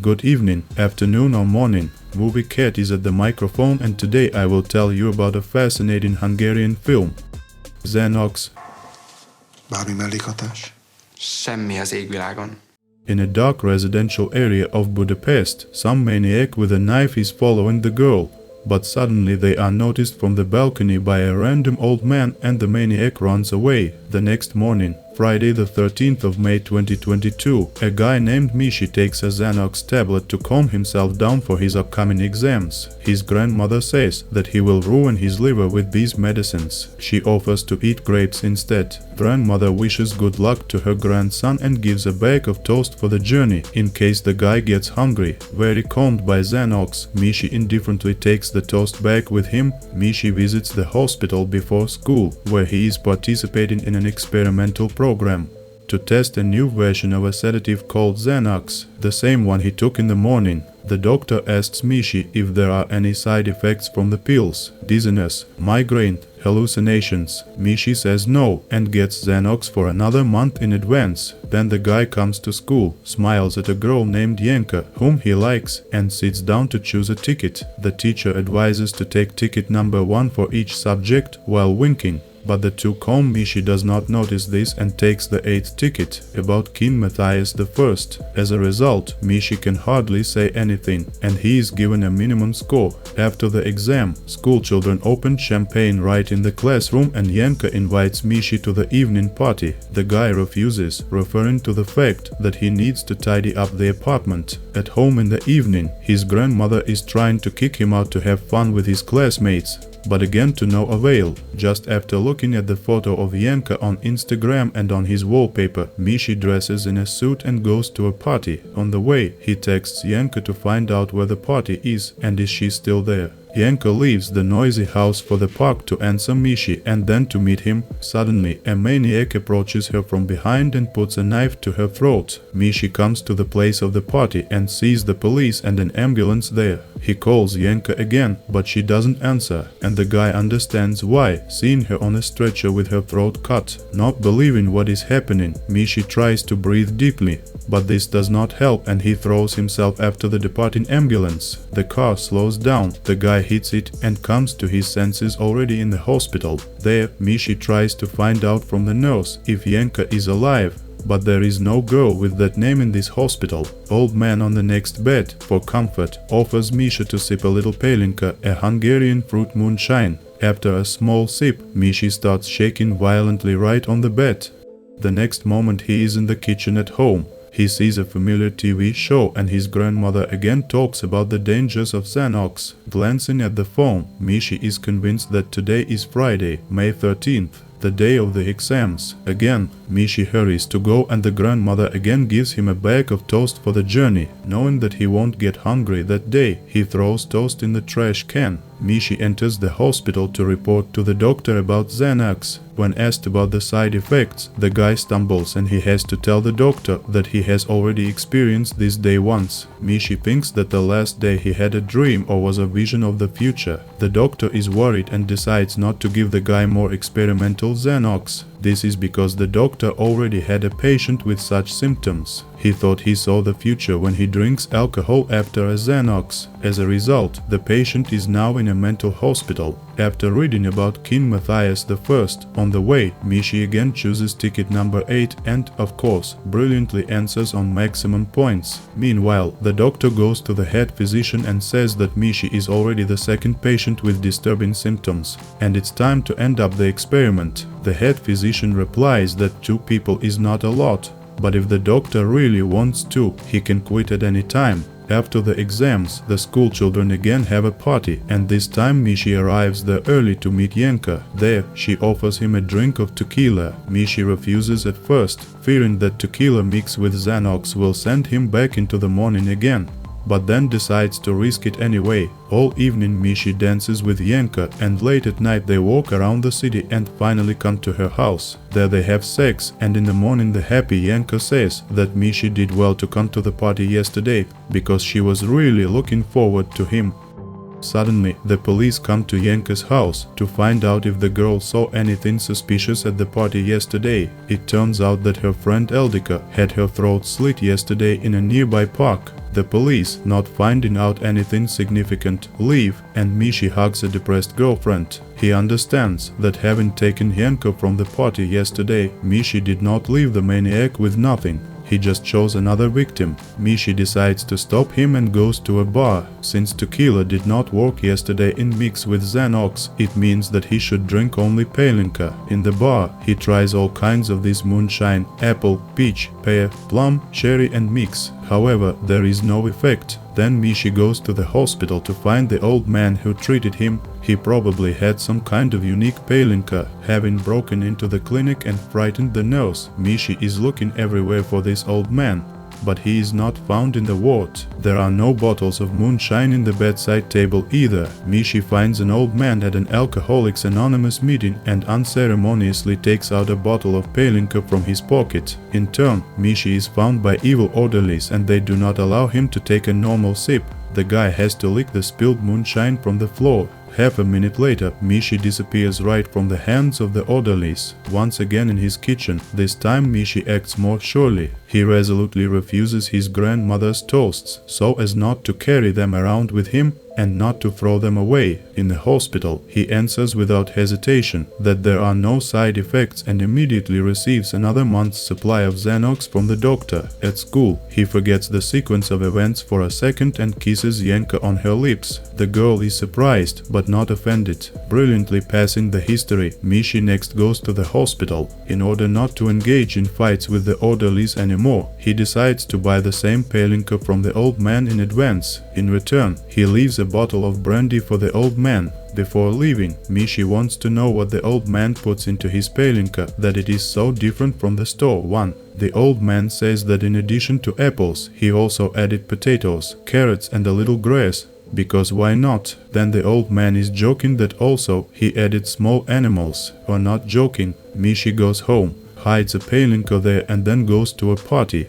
Good evening, afternoon or morning. Movie Cat is at the microphone and today I will tell you about a fascinating Hungarian film. Zanox. Bármi mellékhatás? Semmi az égvilágon. In a dark residential area of Budapest, some maniac with a knife is following the girl. But suddenly they are noticed from the balcony by a random old man and the maniac runs away. The next morning, Friday the 13th of May 2022, a guy named Mishi takes a Zanox tablet to calm himself down for his upcoming exams. His grandmother says that he will ruin his liver with these medicines. She offers to eat grapes instead. Grandmother wishes good luck to her grandson and gives a bag of toast for the journey in case the guy gets hungry. Very calmed by Zanox, Mishi indifferently takes the toast bag with him. Mishi visits the hospital before school, where he is participating in an experimental program to test a new version of a sedative called Zanox, the same one he took in the morning. The doctor asks Mishi if there are any side effects from the pills, dizziness, migraine, hallucinations. Mishi says no and gets Zanox for another month in advance. Then the guy comes to school, smiles at a girl named Yenka, whom he likes, and sits down to choose a ticket. The teacher advises to take ticket number 1 for each subject while winking. But the too calm Mishi does not notice this and takes the 8th ticket, about King Matthias I. As a result, Mishi can hardly say anything, and he is given a minimum score. After the exam, school children open champagne right in the classroom and Yenka invites Mishi to the evening party. The guy refuses, referring to the fact that he needs to tidy up the apartment. At home in the evening, his grandmother is trying to kick him out to have fun with his classmates. But again to no avail. Just after looking at the photo of Yenka on Instagram and on his wallpaper, Mishi dresses in a suit and goes to a party. On the way, he texts Yenka to find out where the party is and is she still there. Yenka leaves the noisy house for the park to answer Mishi and then to meet him. Suddenly, a maniac approaches her from behind and puts a knife to her throat. Mishi comes to the place of the party and sees the police and an ambulance there. He calls Yenka again, but she doesn't answer, and the guy understands why, seeing her on a stretcher with her throat cut. Not believing what is happening, Mishi tries to breathe deeply, but this does not help and he throws himself after the departing ambulance. The car slows down, the guy hits it and comes to his senses already in the hospital. There, Mishi tries to find out from the nurse if Yenka is alive, but there is no girl with that name in this hospital. Old man on the next bed, for comfort, offers Misha to sip a little palinka, a Hungarian fruit moonshine. After a small sip, Mishi starts shaking violently right on the bed. The next moment he is in the kitchen at home. He sees a familiar TV show and his grandmother again talks about the dangers of Zanox. Glancing at the phone, Mishi is convinced that today is Friday, May 13th, the day of the exams. Again, Mishi hurries to go and the grandmother again gives him a bag of toast for the journey. Knowing that he won't get hungry that day, he throws toast in the trash can. Mishi enters the hospital to report to the doctor about Zanox. When asked about the side effects, the guy stumbles and he has to tell the doctor that he has already experienced this day once. Mishi thinks that the last day he had a dream or was a vision of the future. The doctor is worried and decides not to give the guy more experimental Zanox. This is because the doctor already had a patient with such symptoms. He thought he saw the future when he drinks alcohol after a Zanox. As a result, the patient is now in a mental hospital. After reading about King Matthias I, on the way, Mishi again chooses ticket number 8 and, of course, brilliantly answers on maximum points. Meanwhile, the doctor goes to the head physician and says that Mishi is already the second patient with disturbing symptoms, and it's time to end up the experiment. The head physician replies that 2 people is not a lot, but if the doctor really wants to, he can quit at any time. After the exams, the school children again have a party, and this time Mishi arrives there early to meet Yenka. There, she offers him a drink of tequila. Mishi refuses at first, fearing that tequila mixed with Zanox will send him back into the morning again, but then decides to risk it anyway. All evening Mishi dances with Yenka and late at night they walk around the city and finally come to her house. There they have sex and in the morning the happy Yenka says that Mishi did well to come to the party yesterday because she was really looking forward to him. Suddenly, the police come to Yenka's house to find out if the girl saw anything suspicious at the party yesterday. It turns out that her friend Eldika had her throat slit yesterday in a nearby park. The police, not finding out anything significant, leave, and Mishi hugs a depressed girlfriend. He understands that having taken Yanko from the party yesterday, Mishi did not leave the maniac with nothing. He just chose another victim. Mishi decides to stop him and goes to a bar. Since tequila did not work yesterday in mix with Zanox, it means that he should drink only Pelinka. In the bar, he tries all kinds of this moonshine, apple, peach, pear, plum, cherry and mix. However, there is no effect. Then Mishi goes to the hospital to find the old man who treated him. He probably had some kind of unique Pelinka, having broken into the clinic and frightened the nurse. Mishi is looking everywhere for this old man, but he is not found in the ward. There are no bottles of moonshine in the bedside table either. Mishi finds an old man at an Alcoholics Anonymous meeting and unceremoniously takes out a bottle of Pelinka from his pocket. In turn, Mishi is found by evil orderlies and they do not allow him to take a normal sip. The guy has to lick the spilled moonshine from the floor. Half a minute later, Mishi disappears right from the hands of the orderlies. Once again in his kitchen, this time Mishi acts more surely. He resolutely refuses his grandmother's toasts, so as not to carry them around with him and not to throw them away. In the hospital, he answers without hesitation that there are no side effects and immediately receives another month's supply of Zanox from the doctor. At school, he forgets the sequence of events for a second and kisses Yanka on her lips. The girl is surprised but not offended. Brilliantly passing the history, Mishi next goes to the hospital. In order not to engage in fights with the orderlies anymore, he decides to buy the same Pelinka from the old man in advance. In return, he leaves a bottle of brandy for the old man. Before leaving, Mishi wants to know what the old man puts into his Pelinka, that it is so different from the store one. The old man says that in addition to apples, he also added potatoes, carrots and a little grass. Because why not? Then the old man is joking that also he added small animals. Or not joking, Mishi goes home, hides a Pelinka there and then goes to a party.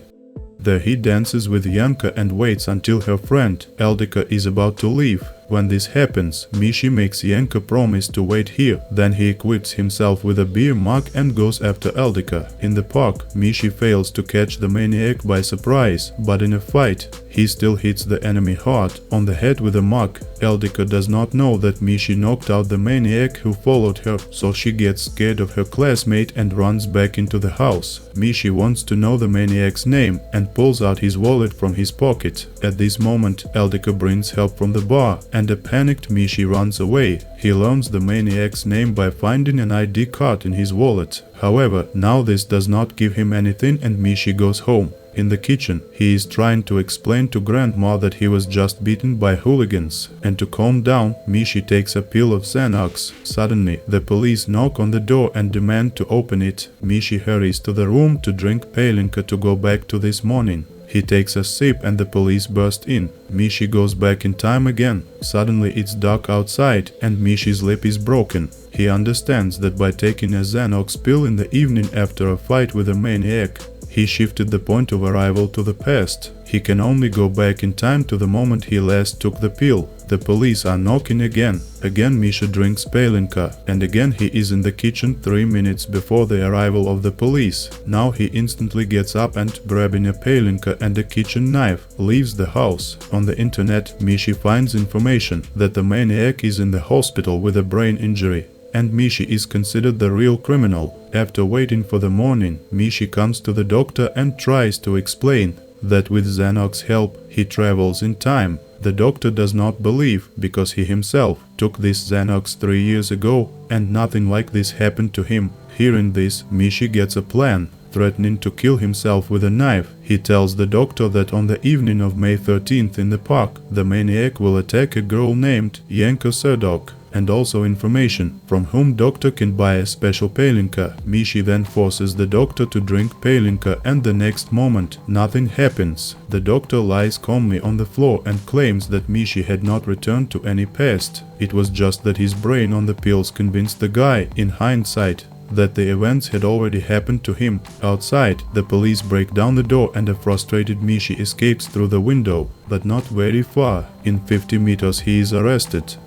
There he dances with Yanka and waits until her friend, Eldika, is about to leave. When this happens, Mishi makes Yanka promise to wait here. Then he equips himself with a beer mug and goes after Eldika. In the park, Mishi fails to catch the maniac by surprise, but in a fight, he still hits the enemy hard on the head with a mug. Eldika does not know that Mishi knocked out the maniac who followed her, so she gets scared of her classmate and runs back into the house. Mishi wants to know the maniac's name and pulls out his wallet from his pocket. At this moment, Eldika brings help from the bar and a panicked Mishi runs away. He learns the maniac's name by finding an ID card in his wallet. However, now this does not give him anything and Mishi goes home. In the kitchen, he is trying to explain to Grandma that he was just beaten by hooligans. And to calm down, Mishi takes a pill of Zanox. Suddenly, the police knock on the door and demand to open it. Mishi hurries to the room to drink Pelinka to go back to this morning. He takes a sip and the police burst in. Mishi goes back in time again. Suddenly it's dark outside and Mishi's lip is broken. He understands that by taking a Zanox pill in the evening after a fight with a maniac, he shifted the point of arrival to the past. He can only go back in time to the moment he last took the pill. The police are knocking again. Again Misha drinks Pelinka, and again he is in the kitchen 3 minutes before the arrival of the police. Now he instantly gets up and, grabbing a Pelinka and a kitchen knife, leaves the house. On the internet, Mishi finds information that the maniac is in the hospital with a brain injury, and Mishi is considered the real criminal. After waiting for the morning, Mishi comes to the doctor and tries to explain that with Zanox's help he travels in time. The doctor does not believe because he himself took this Zanox 3 years ago and nothing like this happened to him. Hearing this, Mishi gets a plan, threatening to kill himself with a knife. He tells the doctor that on the evening of May 13th in the park, the maniac will attack a girl named Yanka Serdok, and also information from whom doctor can buy a special Pelinka. Mishi then forces the doctor to drink Pelinka and the next moment, nothing happens. The doctor lies calmly on the floor and claims that Mishi had not returned to any past. It was just that his brain on the pills convinced the guy, in hindsight, that the events had already happened to him. Outside, the police break down the door and a frustrated Mishi escapes through the window, but not very far. In 50 meters he is arrested.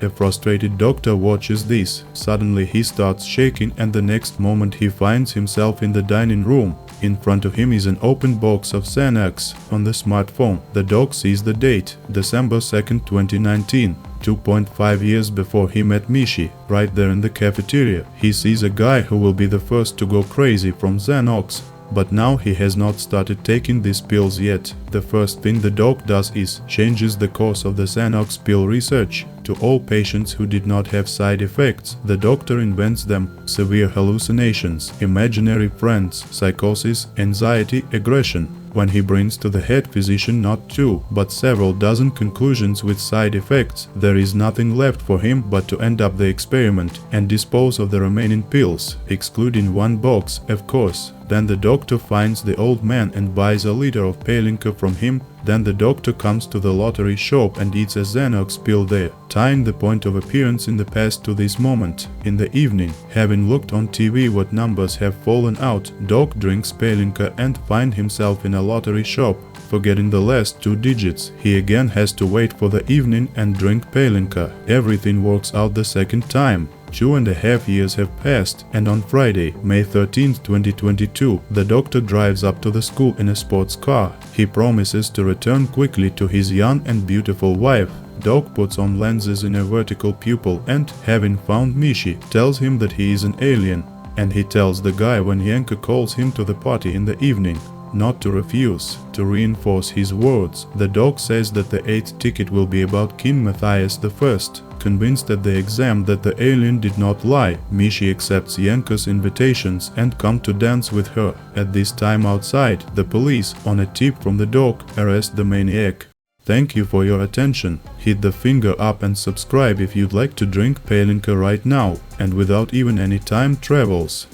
A frustrated doctor watches this. Suddenly he starts shaking and the next moment he finds himself in the dining room. In front of him is an open box of Zanox. On the smartphone, the dog sees the date, December 2nd, 2019. 2.5 years before he met Mishi, right there in the cafeteria. He sees a guy who will be the first to go crazy from Zanox. But now he has not started taking these pills yet. The first thing the doc does is changes the course of the Zanox pill research. To all patients who did not have side effects, the doctor invents them: severe hallucinations, imaginary friends, psychosis, anxiety, aggression. When he brings to the head physician not 2, but several dozen conclusions with side effects, there is nothing left for him but to end up the experiment and dispose of the remaining pills, excluding one box, of course. Then the doctor finds the old man and buys a liter of Palinka from him. Then the doctor comes to the lottery shop and eats a Zanox pill there, tying the point of appearance in the past to this moment. In the evening, having looked on TV what numbers have fallen out, Doc drinks Palinka and finds himself in a lottery shop. Forgetting the last 2 digits, he again has to wait for the evening and drink Palinka. Everything works out the second time. 2.5 years have passed, and on Friday, May 13, 2022, the doctor drives up to the school in a sports car. He promises to return quickly to his young and beautiful wife. Doc puts on lenses in a vertical pupil and, having found Mishi, tells him that he is an alien. And he tells the guy when Yanka calls him to the party in the evening not to refuse. To reinforce his words, the dog says that the 8th ticket will be about King Matthias I. Convinced at the exam that the alien did not lie, Mishi accepts Yanka's invitations and come to dance with her. At this time outside, the police, on a tip from the dog, arrest the maniac. Thank you for your attention. Hit the finger up and subscribe if you'd like to drink Palinka right now, and without even any time travels.